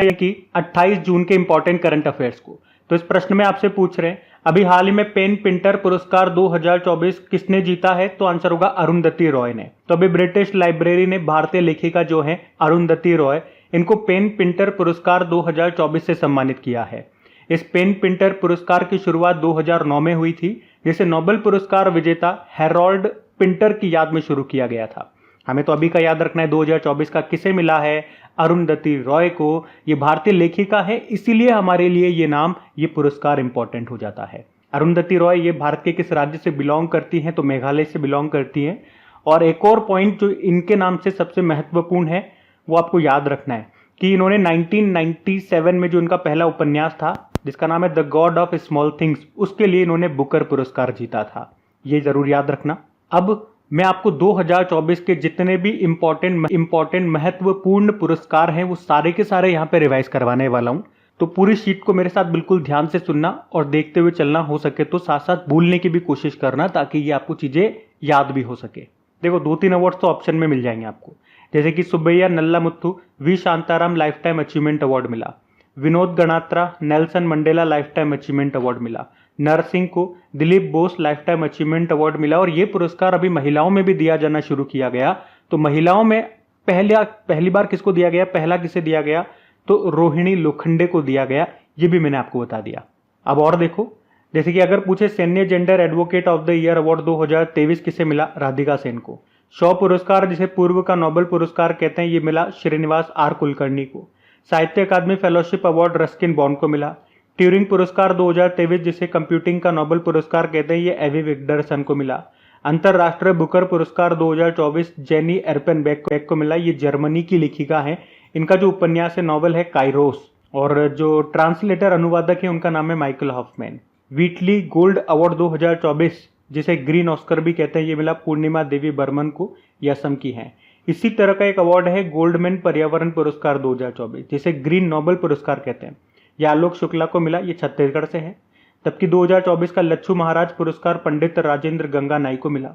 कि 28 जून के important current affairs को। तो इस प्रश्न में आपसे पूछ रहे हैं अभी हाल ही में पेन पिंटर पुरस्कार 2024 किसने जीता है? तो आंसर होगा अरुंधति रॉय ने। तो अभी ब्रिटिश लाइब्रेरी ने भारतीय लेखिका जो है अरुंधति रॉय, इनको पेन पिंटर पुरस्कार 2024 से सम्मानित किया है। इस पेन पिंटर पुरस्कार की शुरुआत 2009 में हुई थी, जिसे नोबेल पुरस्कार विजेता हैरोल्ड पिंटर की याद में शुरू किया गया था। हमें तो अभी का याद रखना है 2024 का किसे मिला है? अरुंधति रॉय को। ये भारतीय लेखिका है, इसीलिए हमारे लिए ये नाम, ये पुरस्कार इंपॉर्टेंट हो जाता है। अरुंधति रॉय ये भारत के किस राज्य से बिलोंग करती हैं? तो मेघालय से बिलोंग करती हैं। और एक और पॉइंट जो इनके नाम से सबसे महत्वपूर्ण है वो आपको याद रखना है कि इन्होंने 1997 में जो इनका पहला उपन्यास था जिसका नाम है the God of small things, उसके लिए इन्होंने बुकर पुरस्कार जीता था। ये जरूर याद रखना। अब मैं आपको 2024 के जितने भी इंपॉर्टेंट महत्वपूर्ण पुरस्कार हैं वो सारे के सारे यहाँ पे रिवाइज करवाने वाला हूँ। तो पूरी शीट को मेरे साथ बिल्कुल ध्यान से सुनना और देखते हुए चलना, हो सके तो साथ साथ भूलने की भी कोशिश करना ताकि ये आपको चीजें याद भी हो सके। देखो 2-3 अवार्ड तो ऑप्शन में मिल जाएंगे आपको, जैसे कि Subbaiah Nallamuthu V Shantaram lifetime achievement award मिला, Vinod Ganatra Nelson Mandela lifetime achievement award मिला, नरसिंह को Dilip Bose lifetime achievement award मिला। और ये पुरस्कार अभी महिलाओं में भी दिया जाना शुरू किया गया। तो महिलाओं में पहली बार किसको दिया गया, पहला किसे दिया गया? तो रोहिणी लोखंडे को दिया गया। ये भी मैंने आपको बता दिया। अब और देखो, जैसे कि अगर पूछे सैन्य gender advocate of the year award 2023 किसे मिला? राधिका सेन को। शॉ पुरस्कार जिसे पूर्व का नोबेल पुरस्कार कहते हैं, ये मिला श्रीनिवास आर कुलकर्णी को। साहित्य अकादमी फेलोशिप अवार्ड रस्किन बॉन्ड को मिला। ट्यूरिंग पुरस्कार 2023 जिसे कंप्यूटिंग का नोबेल पुरस्कार कहते हैं, ये एवी विक्टरसन को मिला। अंतरराष्ट्रीय बुकर पुरस्कार 2024 जेनी एर्पेनबेक को मिला। ये जर्मनी की लेखिका है। इनका जो उपन्यास है नॉवल है काइरोस, और जो ट्रांसलेटर अनुवादक है उनका नाम है माइकल हॉफमैन। व्हीटली गोल्ड अवार्ड 2024 जिसे ग्रीन ऑस्कर भी कहते हैं, ये मिला पूर्णिमा देवी बर्मन को, ये असम की हैं। इसी तरह का एक अवार्ड है गोल्डमैन पर्यावरण पुरस्कार 2024 जिसे ग्रीन नोबेल पुरस्कार कहते हैं, ये आलोक शुक्ला को मिला, ये छत्तीसगढ़ से है। जबकि 2024 का लच्छू महाराज पुरस्कार पंडित राजेंद्र गंगा नाई को मिला।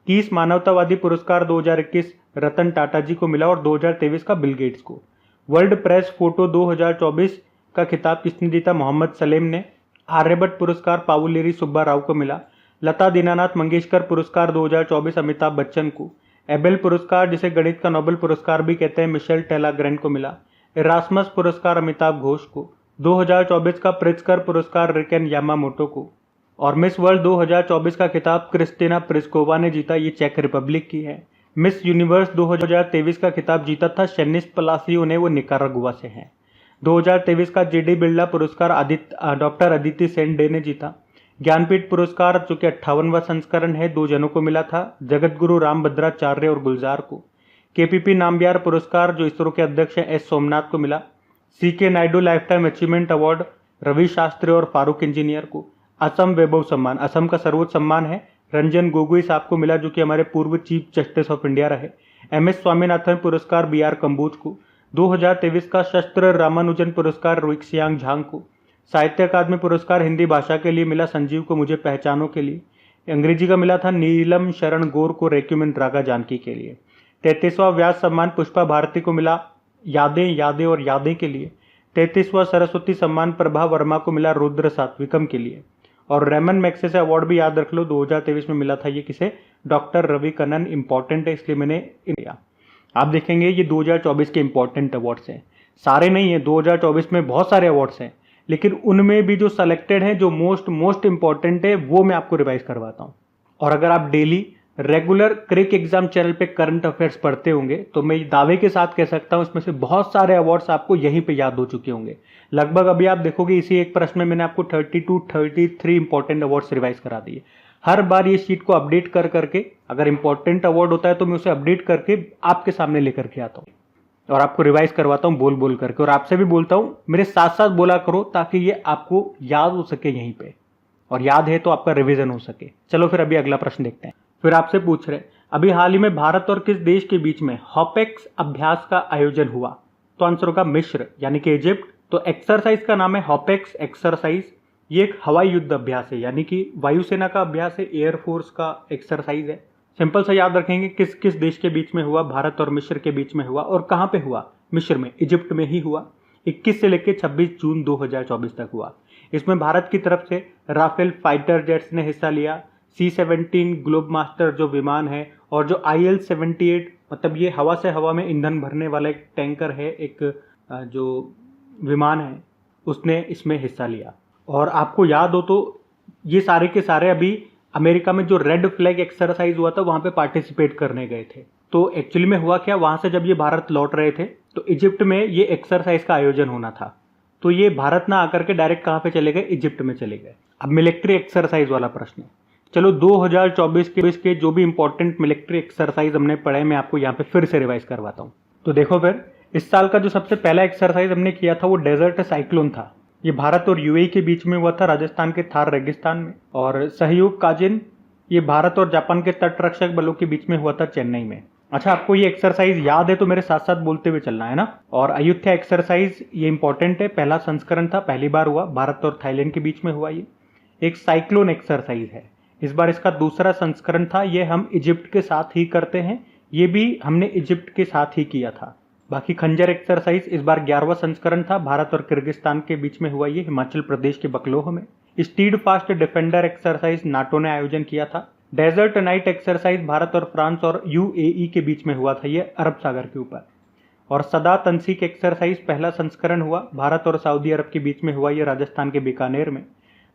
30 मानवतावादी पुरस्कार 2021 रतन टाटा जी को मिला और 2023 का बिल गेट्स को। वर्ल्ड प्रेस फोटो 2024 का खिताब किसने जीता? मोहम्मद सलेम ने। आर्यभट्ट पुरस्कार पावुलेरी सुब्बा राव को मिला। लता दीनानाथ मंगेशकर पुरस्कार 2024 अमिताभ बच्चन को। एबेल पुरस्कार जिसे गणित का नोबेल पुरस्कार भी कहते हैं, मिशेल टेलाग्रेंट को मिला। इरास्मस पुरस्कार अमिताभ घोष को। 2024 का प्रित्जकर पुरस्कार रिकेन यामामोटो को। और मिस वर्ल्ड 2024 का खिताब क्रिस्टिना प्रिस्कोवा ने जीता, ये चेक रिपब्लिक की है। मिस यूनिवर्स 2023 का खिताब जीता था शेनिस पलासियो ने, वो निकारागुआ से हैं। 2023 का जेडी बिरला पुरस्कार डॉक्टर अदिति सेन डे ने जीता। ज्ञानपीठ पुरस्कार जो कि 58वां संस्करण है, 2 जनों को मिला था, जगत गुरु रामभद्राचार्य और गुलजार को। केपीपी नामबियार पुरस्कार जो इसरो के अध्यक्ष हैं एस सोमनाथ को मिला। C K Naidu lifetime achievement award Ravi Shastri और फारूक इंजीनियर को। असम वैभव सम्मान, असम का सर्वोच्च सम्मान है, रंजन गोगोई साहब को मिला जो कि हमारे पूर्व चीफ जस्टिस ऑफ इंडिया रहे। एमएस स्वामीनाथन पुरस्कार बीआर कंबोज को। 2023 का शस्त्र रामानुजन पुरस्कार रुइक्सियांग झांग को। साहित्य अकादमी पुरस्कार हिंदी भाषा के लिए मिला संजीव को मुझे पहचानों के लिए। अंग्रेजी का मिला था नीलम शरण गौर को रेक्यूमेंट रागा जानकी के लिए। 33वां व्यास सम्मान पुष्पा भारती को मिला यादें यादें और यादें के लिए। 33वां सरस्वती सम्मान प्रभा वर्मा को मिला रुद्र सात्विकम के लिए। और रेमन मैग्सेसे अवार्ड भी याद रख लो, 2023 में मिला था ये किसे? डॉक्टर रवि कन्नन। इंपॉर्टेंट है इसलिए मैंने लिया। आप देखेंगे ये 2024 के इंपॉर्टेंट अवार्ड्स हैं, सारे नहीं है, 2024 में बहुत सारे अवार्ड्स हैं, लेकिन उनमें भी जो सेलेक्टेड हैं, जो मोस्ट इंपॉर्टेंट है, वो मैं आपको रिवाइज करवाता हूँ। और अगर आप डेली रेगुलर क्रिक एग्जाम चैनल पे करंट अफेयर्स पढ़ते होंगे तो मैं दावे के साथ कह सकता हूं इसमें से बहुत सारे अवार्ड्स आपको यहीं पे याद हो चुके होंगे। लगभग अभी आप देखोगे इसी एक प्रश्न में मैंने आपको 33 इंपॉर्टेंट अवार्ड्स रिवाइज करा दिए। हर बार ये शीट को अपडेट कर करके, अगर इंपॉर्टेंट अवार्ड होता है तो मैं उसे अपडेट करके आपके सामने लेकर के आता हूँ और आपको रिवाइज करवाता हूँ बोल बोल करके। और आपसे भी बोलता हूँ मेरे साथ साथ बोला करो ताकि ये आपको याद हो सके यहीं पे, और याद है तो आपका रिविजन हो सके। चलो फिर अभी अगला प्रश्न देखते हैं। फिर आपसे पूछ रहे अभी हाल ही में भारत और किस देश के बीच में हॉपेक्स अभ्यास का आयोजन हुआ? तो आंसर होगा मिस्र यानी कि इजिप्ट। तो एक्सरसाइज का नाम है हॉपेक्स एक्सरसाइज। ये एक हवाई युद्ध अभ्यास है, यानी कि वायुसेना का अभ्यास है, एयरफोर्स का एक्सरसाइज है। सिंपल सा याद रखेंगे किस किस देश के बीच में हुआ, भारत और मिस्र के बीच में हुआ। और कहां पे हुआ? मिस्र में, इजिप्ट में ही हुआ। 21 से लेकर 26 जून 2024 तक हुआ। इसमें भारत की तरफ से राफेल फाइटर जेट्स ने हिस्सा लिया, C-17 ग्लोब मास्टर जो विमान है, और जो IL-78 मतलब ये हवा से हवा में ईंधन भरने वाला एक टैंकर है, एक जो विमान है, उसने इसमें हिस्सा लिया। और आपको याद हो तो ये सारे के सारे अभी अमेरिका में जो रेड फ्लैग एक्सरसाइज हुआ था वहां पे पार्टिसिपेट करने गए थे। तो एक्चुअली में हुआ क्या, वहां से जब ये भारत लौट रहे थे तो इजिप्ट में ये एक्सरसाइज का आयोजन होना था, तो ये भारत ना आकर के डायरेक्ट कहां पे चले गए, इजिप्ट में चले गए। अब मिलिट्री एक्सरसाइज वाला प्रश्न है। चलो 2024 के जो भी इंपॉर्टेंट मिलिट्री एक्सरसाइज हमने पढ़े मैं आपको यहाँ पे फिर से रिवाइज करवाता हूँ। तो देखो फिर, इस साल का जो सबसे पहला एक्सरसाइज हमने किया था वो डेजर्ट साइक्लोन था। ये भारत और यूएई के बीच में हुआ था, राजस्थान के थार रेगिस्तान में। और सहयोग काजिन ये भारत और जापान के तटरक्षक बलों के बीच में हुआ था, चेन्नई में। अच्छा, आपको ये एक्सरसाइज याद है तो मेरे साथ साथ बोलते हुए चलना है ना। और अयोध्या एक्सरसाइज ये इंपॉर्टेंट है, पहला संस्करण था, पहली बार हुआ, भारत और थाईलैंड के बीच में हुआ। ये एक साइक्लोन एक्सरसाइज है, इस बार इसका दूसरा संस्करण था। ये हम इजिप्ट के साथ ही करते हैं, ये भी हमने इजिप्ट के साथ ही किया था। बाकी खंजर एक्सरसाइज इस बार 11वां संस्करण था, भारत और किर्गिस्तान के बीच में हुआ, ये हिमाचल प्रदेश के बकलोह में। Stead fast defender exercise NATO ने आयोजन किया था। डेजर्ट नाइट एक्सरसाइज भारत और फ्रांस और यूएई के बीच में हुआ था, ये अरब सागर के ऊपर। और सदा तंसीक एक्सरसाइज पहला संस्करण हुआ, भारत और सऊदी अरब के बीच में हुआ, ये राजस्थान के बीकानेर में।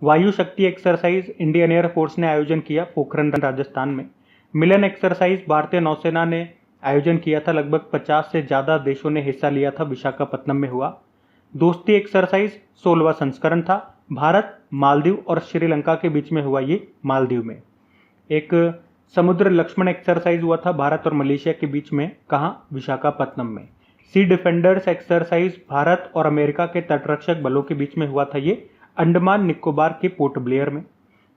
वायु शक्ति एक्सरसाइज इंडियन एयरफोर्स ने आयोजन किया, पोखरण राजस्थान में। मिलन एक्सरसाइज भारतीय नौसेना ने आयोजन किया था, लगभग 50 से ज्यादा देशों ने हिस्सा लिया था, विशाखापत्तनम में हुआ। दोस्ती एक्सरसाइज 16वां संस्करण था, भारत, मालदीव और श्रीलंका के बीच में हुआ, ये मालदीव में। एक समुद्र लक्ष्मण एक्सरसाइज हुआ था भारत और मलेशिया के बीच में, कहाँ, विशाखापत्तनम में। सी डिफेंडर्स एक्सरसाइज भारत और अमेरिका के तटरक्षक बलों के बीच में हुआ था, ये अंडमान निकोबार के पोर्ट ब्लेयर में।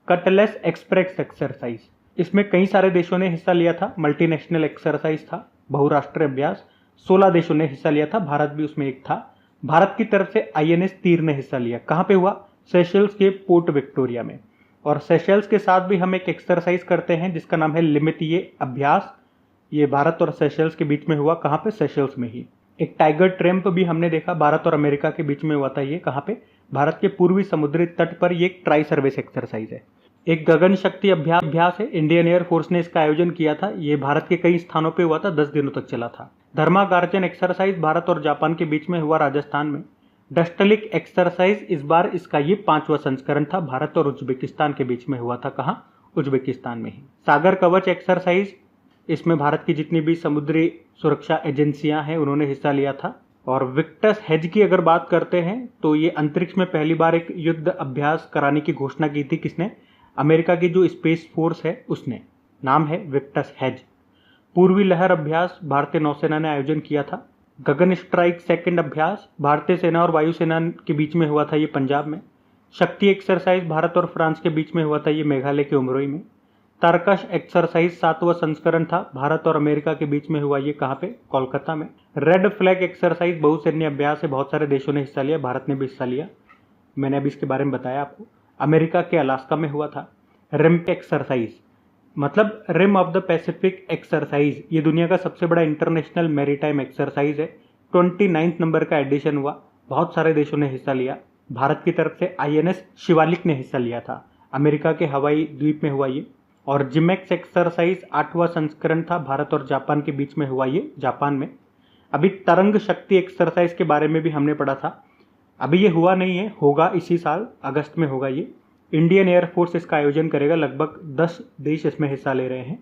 कटलेस एक्सप्रेस एक्सरसाइज, इसमें कई सारे देशों ने हिस्सा लिया था, मल्टीनेशनल एक्सरसाइज था, बहुराष्ट्रीय अभ्यास। 16 देशों ने हिस्सा लिया था, भारत भी उसमें एक था। भारत की तरफ से INS तीर ने हिस्सा लिया, कहाँ पे हुआ, सेशल्स के पोर्ट विक्टोरिया में। और सेशल्स के साथ भी हम एक एक्सरसाइज करते हैं जिसका नाम है लिमिटिये अभ्यास, ये भारत और सेशल्स के बीच में हुआ, कहाँ पे, सेशल्स में ही। एक टाइगर ट्रैम्प भी हमने देखा, भारत और अमेरिका के बीच में हुआ था, ये कहाँ पे, भारत के पूर्वी समुद्री तट पर। ये एक ट्राई सर्विस एक्सरसाइज है। एक गगन शक्ति अभ्यास है, इंडियन एयरफोर्स ने इसका आयोजन किया था, ये भारत के कई स्थानों पे हुआ था, 10 दिनों तक चला था। धर्मागार्जन एक्सरसाइज भारत और जापान के बीच में हुआ, राजस्थान में। डस्टलिक एक्सरसाइज इस बार इसका ये 5वां संस्करण था, भारत और उज्बेकिस्तान के बीच में हुआ था, कहाँ, उज्बेकिस्तान में ही। सागर कवच एक्सरसाइज, इसमें भारत की जितनी भी समुद्री सुरक्षा एजेंसियां हैं उन्होंने हिस्सा लिया था। और विक्टस हेज की अगर बात करते हैं तो ये अंतरिक्ष में पहली बार एक युद्ध अभ्यास कराने की घोषणा की थी, किसने, अमेरिका की जो स्पेस फोर्स है उसने, नाम है विक्टस हेज। पूर्वी लहर अभ्यास भारतीय नौसेना ने आयोजन किया था। गगन स्ट्राइक सेकंड अभ्यास भारतीय सेना और वायुसेना के बीच में हुआ था, ये पंजाब में। शक्ति एक्सरसाइज भारत और फ्रांस के बीच में हुआ था, ये मेघालय के उमरोई में। तारकश एक्सरसाइज 7वां संस्करण था, भारत और अमेरिका के बीच में हुआ, ये कहाँ पे, कोलकाता में। रेड फ्लैग एक्सरसाइज बहुसैन्य अभ्यास है, बहुत सारे देशों ने हिस्सा लिया, भारत ने भी हिस्सा लिया, मैंने अभी इसके बारे में बताया आपको। अमेरिका के अलास्का में हुआ था। रिम एक्सरसाइज मतलब Rim of the Pacific exercise, ये दुनिया का सबसे बड़ा इंटरनेशनल मैरीटाइम एक्सरसाइज है, 29 नंबर का एडिशन हुआ, बहुत सारे देशों ने हिस्सा लिया। भारत की तरफ से INS शिवालिक ने हिस्सा लिया था, अमेरिका के हवाई द्वीप में हुआ ये। और जिमेक्स एक्सरसाइज 8वां संस्करण था, भारत और जापान के बीच में हुआ, ये जापान में। अभी तरंग शक्ति एक्सरसाइज के बारे में भी हमने पढ़ा था, अभी ये हुआ नहीं है, होगा इसी साल अगस्त में होगा ये। इंडियन एयरफोर्स इसका आयोजन करेगा, लगभग 10 देश इसमें हिस्सा ले रहे हैं।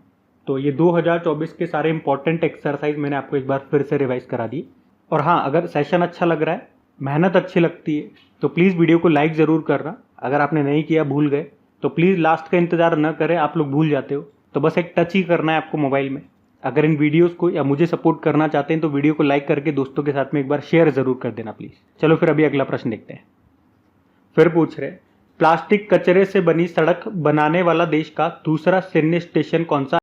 तो ये 2024 के सारे इंपॉर्टेंट एक्सरसाइज मैंने आपको एक बार फिर से रिवाइज करा दी। और हाँ, अगर सेशन अच्छा लग रहा है, मेहनत अच्छी लगती है तो प्लीज़ वीडियो को लाइक ज़रूर करना। अगर आपने नहीं किया, भूल गए, तो प्लीज़ लास्ट का इंतज़ार न करें, आप लोग भूल जाते हो, तो बस एक टच ही करना है आपको मोबाइल में। अगर इन वीडियोस को या मुझे सपोर्ट करना चाहते हैं तो वीडियो को लाइक करके दोस्तों के साथ में एक बार शेयर ज़रूर कर देना प्लीज़। चलो फिर अभी अगला प्रश्न देखते हैं। फिर पूछ रहे, प्लास्टिक कचरे से बनी सड़क बनाने वाला देश का दूसरा सैन्य स्टेशन कौन सा